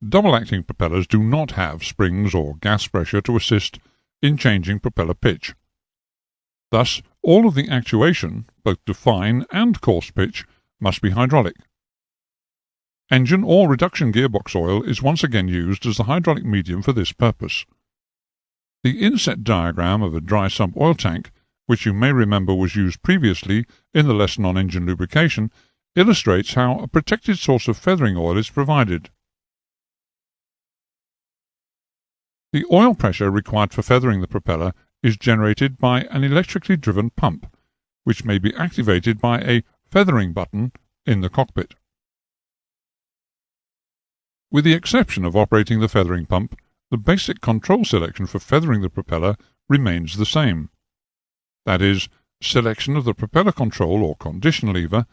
Double-acting propellers do not have springs or gas pressure to assist in changing propeller pitch. Thus, all of the actuation, both to fine and coarse pitch, must be hydraulic. Engine or reduction gearbox oil is once again used as the hydraulic medium for this purpose. The inset diagram of a dry sump oil tank, which you may remember was used previously in the lesson on engine lubrication, illustrates how a protected source of feathering oil is provided. The oil pressure required for feathering the propeller is generated by an electrically driven pump, which may be activated by a feathering button in the cockpit. With the exception of operating the feathering pump, the basic control selection for feathering the propeller remains the same. That is, selection of the propeller control or condition lever,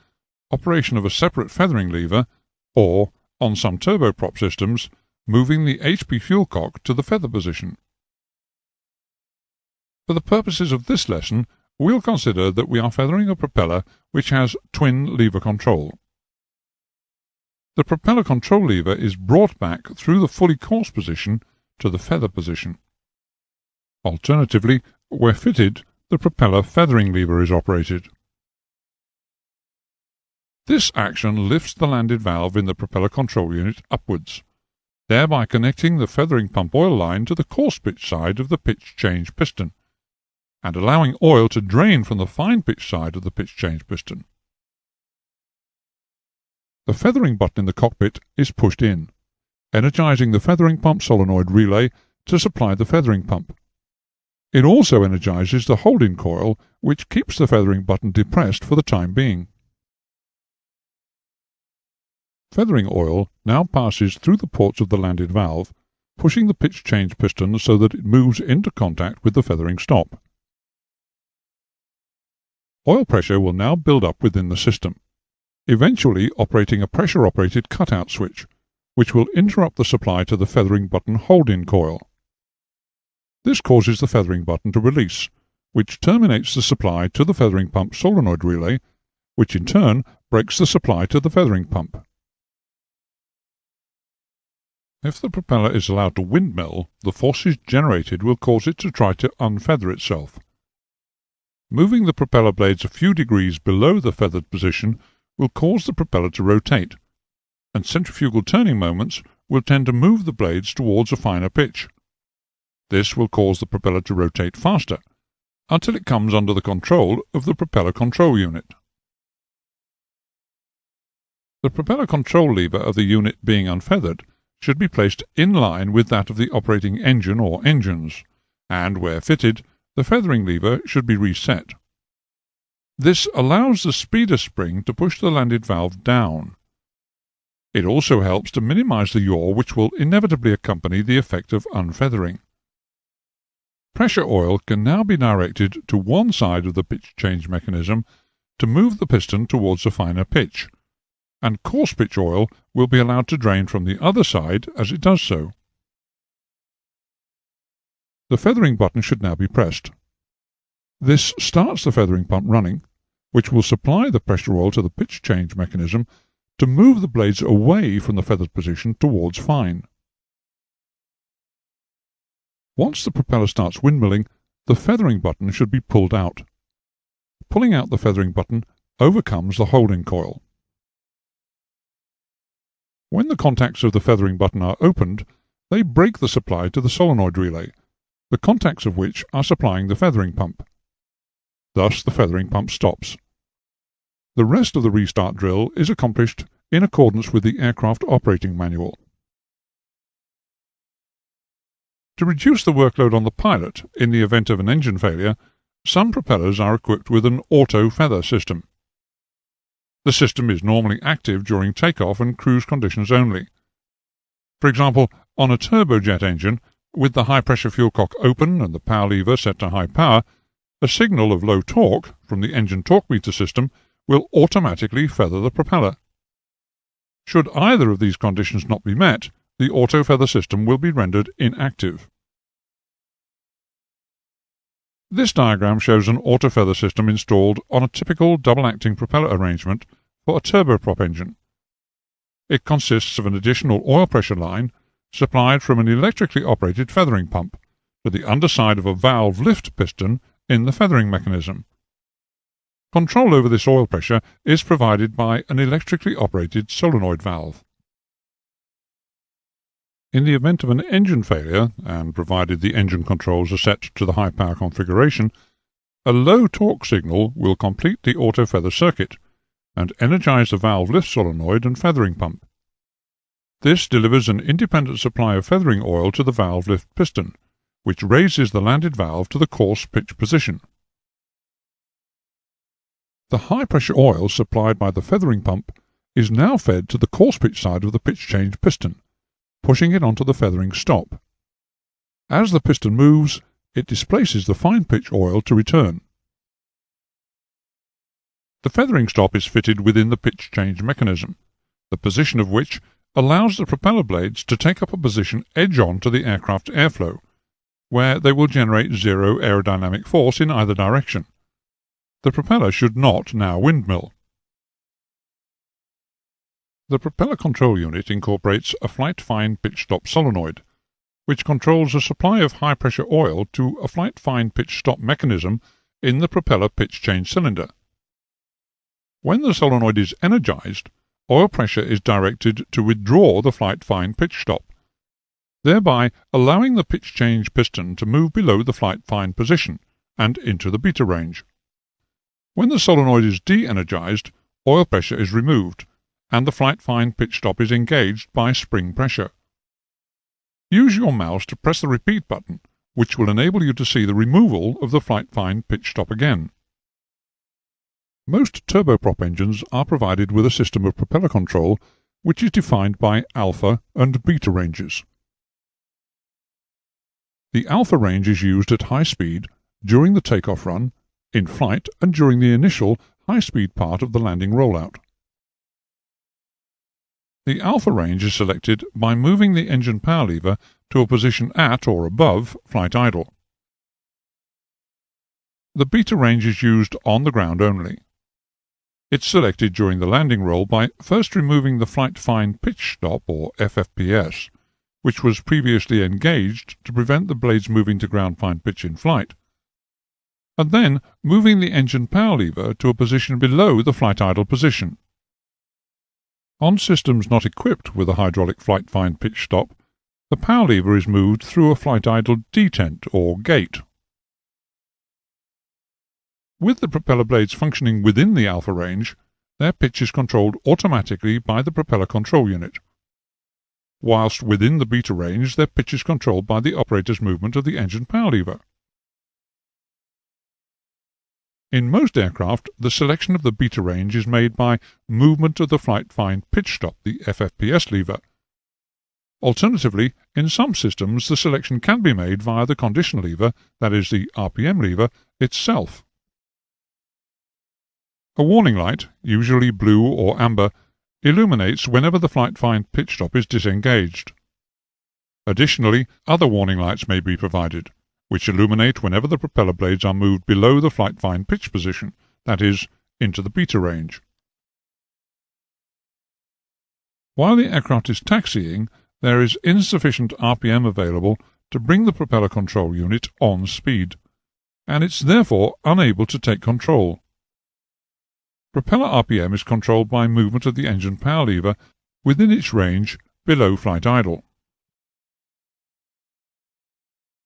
operation of a separate feathering lever, or, on some turboprop systems, moving the HP fuel cock to the feather position. For the purposes of this lesson, we'll consider that we are feathering a propeller which has twin lever control. The propeller control lever is brought back through the fully coarse position to the feather position. Alternatively, where fitted, the propeller feathering lever is operated. This action lifts the landed valve in the propeller control unit upwards, thereby connecting the feathering pump oil line to the coarse pitch side of the pitch change piston, and allowing oil to drain from the fine pitch side of the pitch change piston. The feathering button in the cockpit is pushed in, energizing the feathering pump solenoid relay to supply the feathering pump. It also energizes the holding coil, which keeps the feathering button depressed for the time being. Feathering oil now passes through the ports of the landed valve, pushing the pitch change piston so that it moves into contact with the feathering stop. Oil pressure will now build up within the system, eventually operating a pressure-operated cutout switch, which will interrupt the supply to the feathering button hold-in coil. This causes the feathering button to release, which terminates the supply to the feathering pump solenoid relay, which in turn breaks the supply to the feathering pump. If the propeller is allowed to windmill, the forces generated will cause it to try to unfeather itself. Moving the propeller blades a few degrees below the feathered position will cause the propeller to rotate, and centrifugal turning moments will tend to move the blades towards a finer pitch. This will cause the propeller to rotate faster, until it comes under the control of the propeller control unit. The propeller control lever of the unit being unfeathered should be placed in line with that of the operating engine or engines, and, where fitted, the feathering lever should be reset. This allows the speeder spring to push the landed valve down. It also helps to minimize the yaw which will inevitably accompany the effect of unfeathering. Pressure oil can now be directed to one side of the pitch change mechanism to move the piston towards a finer pitch, and coarse pitch oil will be allowed to drain from the other side as it does so. The feathering button should now be pressed. This starts the feathering pump running, which will supply the pressure oil to the pitch change mechanism to move the blades away from the feathered position towards fine. Once the propeller starts windmilling, the feathering button should be pulled out. Pulling out the feathering button overcomes the holding coil. When the contacts of the feathering button are opened, they break the supply to the solenoid relay, the contacts of which are supplying the feathering pump. Thus the feathering pump stops. The rest of the restart drill is accomplished in accordance with the aircraft operating manual. To reduce the workload on the pilot in the event of an engine failure, some propellers are equipped with an auto-feather system. The system is normally active during takeoff and cruise conditions only. For example, on a turbojet engine, with the high-pressure fuel cock open and the power lever set to high power, a signal of low torque from the engine torque meter system will automatically feather the propeller. Should either of these conditions not be met, the auto-feather system will be rendered inactive. This diagram shows an auto-feather system installed on a typical double-acting propeller arrangement for a turboprop engine. It consists of an additional oil pressure line supplied from an electrically operated feathering pump to the underside of a valve lift piston in the feathering mechanism. Control over this oil pressure is provided by an electrically operated solenoid valve. In the event of an engine failure, and provided the engine controls are set to the high power configuration, a low torque signal will complete the auto feather circuit and energize the valve lift solenoid and feathering pump. This delivers an independent supply of feathering oil to the valve lift piston, which raises the landed valve to the coarse pitch position. The high-pressure oil supplied by the feathering pump is now fed to the coarse pitch side of the pitch change piston, pushing it onto the feathering stop. As the piston moves, it displaces the fine pitch oil to return. The feathering stop is fitted within the pitch change mechanism, the position of which allows the propeller blades to take up a position edge-on to the aircraft's airflow, where they will generate zero aerodynamic force in either direction. The propeller should not now windmill. The propeller control unit incorporates a flight fine pitch stop solenoid, which controls a supply of high-pressure oil to a flight fine pitch stop mechanism in the propeller pitch change cylinder. When the solenoid is energized, oil pressure is directed to withdraw the flight fine pitch stop, thereby allowing the pitch change piston to move below the flight fine position and into the beta range. When the solenoid is de-energized, oil pressure is removed, and the flight fine pitch stop is engaged by spring pressure. Use your mouse to press the repeat button, which will enable you to see the removal of the flight fine pitch stop again. Most turboprop engines are provided with a system of propeller control which is defined by alpha and beta ranges. The alpha range is used at high speed during the takeoff run, in flight, and during the initial high-speed part of the landing rollout. The alpha range is selected by moving the engine power lever to a position at or above flight idle. The beta range is used on the ground only. It's selected during the landing roll by first removing the flight fine pitch stop, or FFPS, which was previously engaged to prevent the blades moving to ground fine pitch in flight, and then moving the engine power lever to a position below the flight idle position. On systems not equipped with a hydraulic flight fine pitch stop, the power lever is moved through a flight idle detent or gate. With the propeller blades functioning within the alpha range, their pitch is controlled automatically by the propeller control unit, whilst within the beta range their pitch is controlled by the operator's movement of the engine power lever. In most aircraft, the selection of the beta range is made by movement of the flight fine pitch stop, the FFPS lever. Alternatively, in some systems the selection can be made via the condition lever, that is the RPM lever, itself. A warning light, usually blue or amber, illuminates whenever the flight fine pitch stop is disengaged. Additionally, other warning lights may be provided, which illuminate whenever the propeller blades are moved below the flight fine pitch position, that is, into the beta range. While the aircraft is taxiing, there is insufficient RPM available to bring the propeller control unit on speed, and it's therefore unable to take control. Propeller RPM is controlled by movement of the engine power lever within its range below flight idle.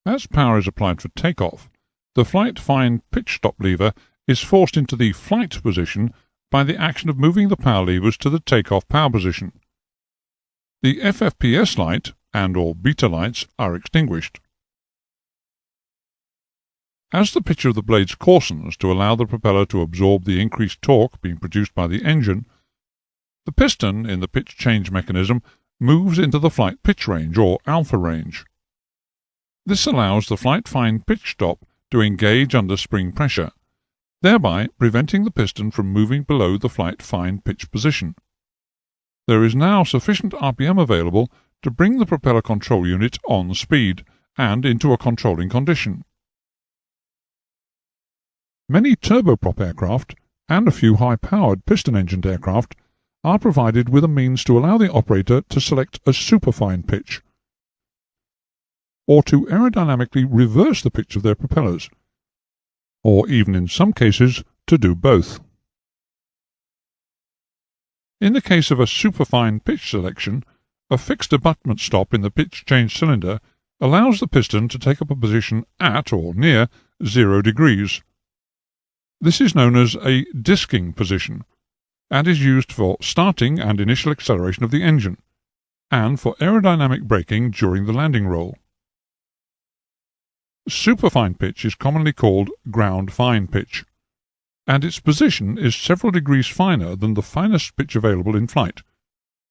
As power is applied for takeoff, the flight fine pitch stop lever is forced into the flight position by the action of moving the power levers to the takeoff power position. The FFPS light and or beta lights are extinguished. As the pitch of the blades coarsens to allow the propeller to absorb the increased torque being produced by the engine, the piston in the pitch change mechanism moves into the flight pitch range, or alpha range. This allows the flight fine pitch stop to engage under spring pressure, thereby preventing the piston from moving below the flight fine pitch position. There is now sufficient RPM available to bring the propeller control unit on speed and into a controlling condition. Many turboprop aircraft, and a few high-powered piston-engined aircraft, are provided with a means to allow the operator to select a superfine pitch, or to aerodynamically reverse the pitch of their propellers, or even in some cases to do both. In the case of a superfine pitch selection, a fixed abutment stop in the pitch change cylinder allows the piston to take up a position at or near 0 degrees. This is known as a disking position, and is used for starting and initial acceleration of the engine, and for aerodynamic braking during the landing roll. Superfine pitch is commonly called ground fine pitch, and its position is several degrees finer than the finest pitch available in flight,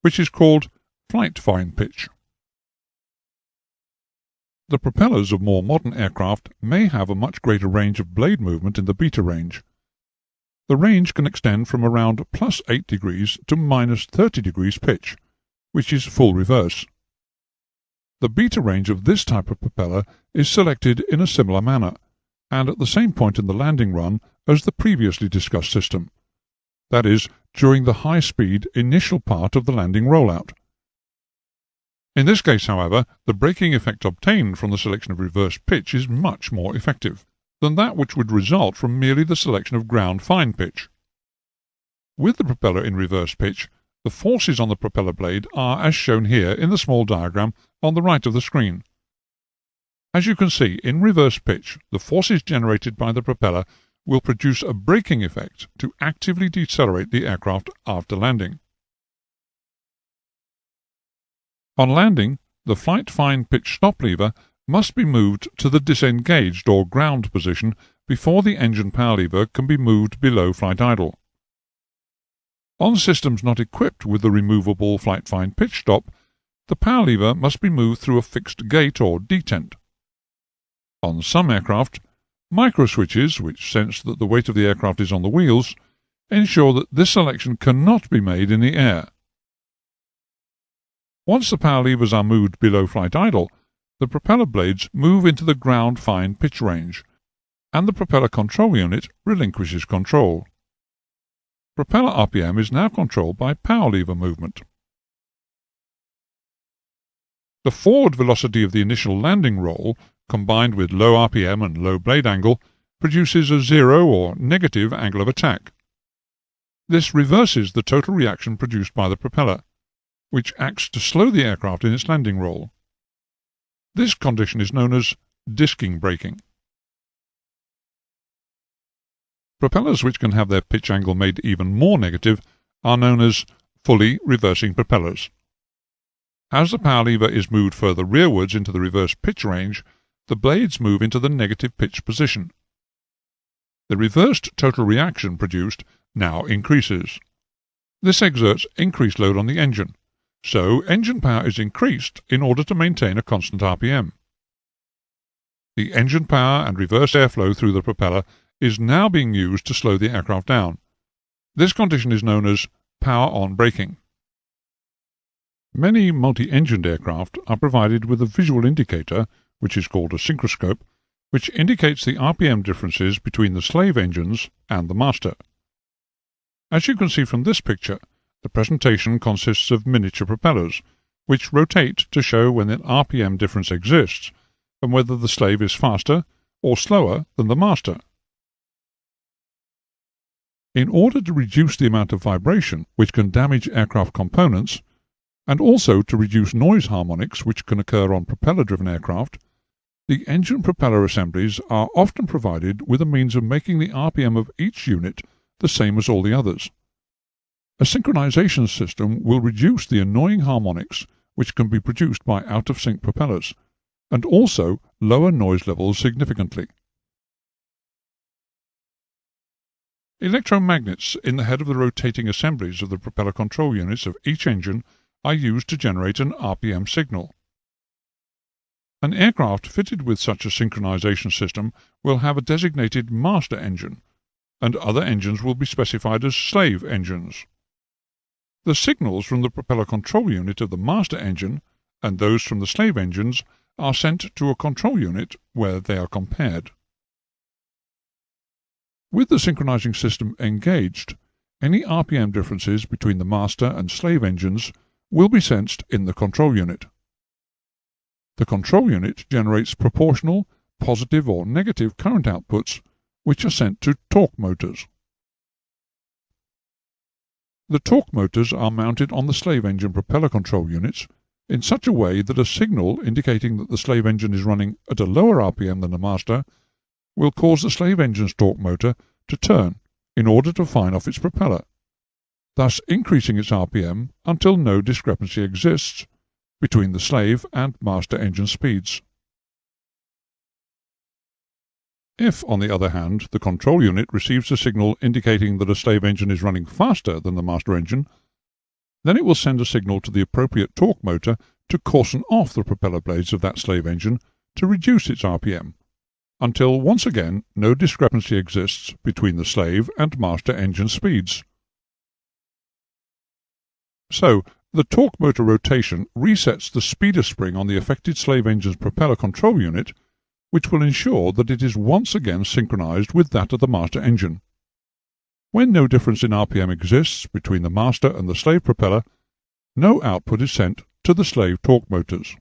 which is called flight fine pitch. The propellers of more modern aircraft may have a much greater range of blade movement in the beta range. The range can extend from around plus 8 degrees to minus 30 degrees pitch, which is full reverse. The beta range of this type of propeller is selected in a similar manner, and at the same point in the landing run as the previously discussed system, that is, during the high-speed initial part of the landing rollout. In this case, however, the braking effect obtained from the selection of reverse pitch is much more effective than that which would result from merely the selection of ground fine pitch. With the propeller in reverse pitch, the forces on the propeller blade are as shown here in the small diagram on the right of the screen. As you can see, in reverse pitch, the forces generated by the propeller will produce a braking effect to actively decelerate the aircraft after landing. On landing, the flight fine pitch stop lever must be moved to the disengaged or ground position before the engine power lever can be moved below flight idle. On systems not equipped with the removable flight fine pitch stop, the power lever must be moved through a fixed gate or detent. On some aircraft, microswitches, which sense that the weight of the aircraft is on the wheels, ensure that this selection cannot be made in the air. Once the power levers are moved below flight idle, the propeller blades move into the ground fine pitch range, and the propeller control unit relinquishes control. Propeller RPM is now controlled by power lever movement. The forward velocity of the initial landing roll, combined with low RPM and low blade angle, produces a zero or negative angle of attack. This reverses the total reaction produced by the propeller, which acts to slow the aircraft in its landing roll. This condition is known as disking braking. Propellers which can have their pitch angle made even more negative are known as fully reversing propellers. As the power lever is moved further rearwards into the reverse pitch range, the blades move into the negative pitch position. The reversed total reaction produced now increases. This exerts increased load on the engine, so engine power is increased in order to maintain a constant RPM. The engine power and reverse airflow through the propeller is now being used to slow the aircraft down. This condition is known as power-on braking. Many multi-engined aircraft are provided with a visual indicator, which is called a synchroscope, which indicates the RPM differences between the slave engines and the master. As you can see from this picture, the presentation consists of miniature propellers, which rotate to show when an RPM difference exists, and whether the slave is faster or slower than the master. In order to reduce the amount of vibration which can damage aircraft components, and also to reduce noise harmonics which can occur on propeller-driven aircraft, the engine propeller assemblies are often provided with a means of making the RPM of each unit the same as all the others. A synchronization system will reduce the annoying harmonics which can be produced by out-of-sync propellers, and also lower noise levels significantly. Electromagnets in the head of the rotating assemblies of the propeller control units of each engine are used to generate an RPM signal. An aircraft fitted with such a synchronization system will have a designated master engine, and other engines will be specified as slave engines. The signals from the propeller control unit of the master engine and those from the slave engines are sent to a control unit where they are compared. With the synchronizing system engaged, any RPM differences between the master and slave engines will be sensed in the control unit. The control unit generates proportional, positive or negative current outputs which are sent to torque motors. The torque motors are mounted on the slave engine propeller control units in such a way that a signal indicating that the slave engine is running at a lower RPM than the master will cause the slave engine's torque motor to turn in order to fire off its propeller, thus increasing its RPM until no discrepancy exists between the slave and master engine speeds. If, on the other hand, the control unit receives a signal indicating that a slave engine is running faster than the master engine, then it will send a signal to the appropriate torque motor to coarsen off the propeller blades of that slave engine to reduce its RPM, until once again no discrepancy exists between the slave and master engine speeds. So, the torque motor rotation resets the speeder spring on the affected slave engine's propeller control unit, which will ensure that it is once again synchronized with that of the master engine. When no difference in RPM exists between the master and the slave propeller, no output is sent to the slave torque motors.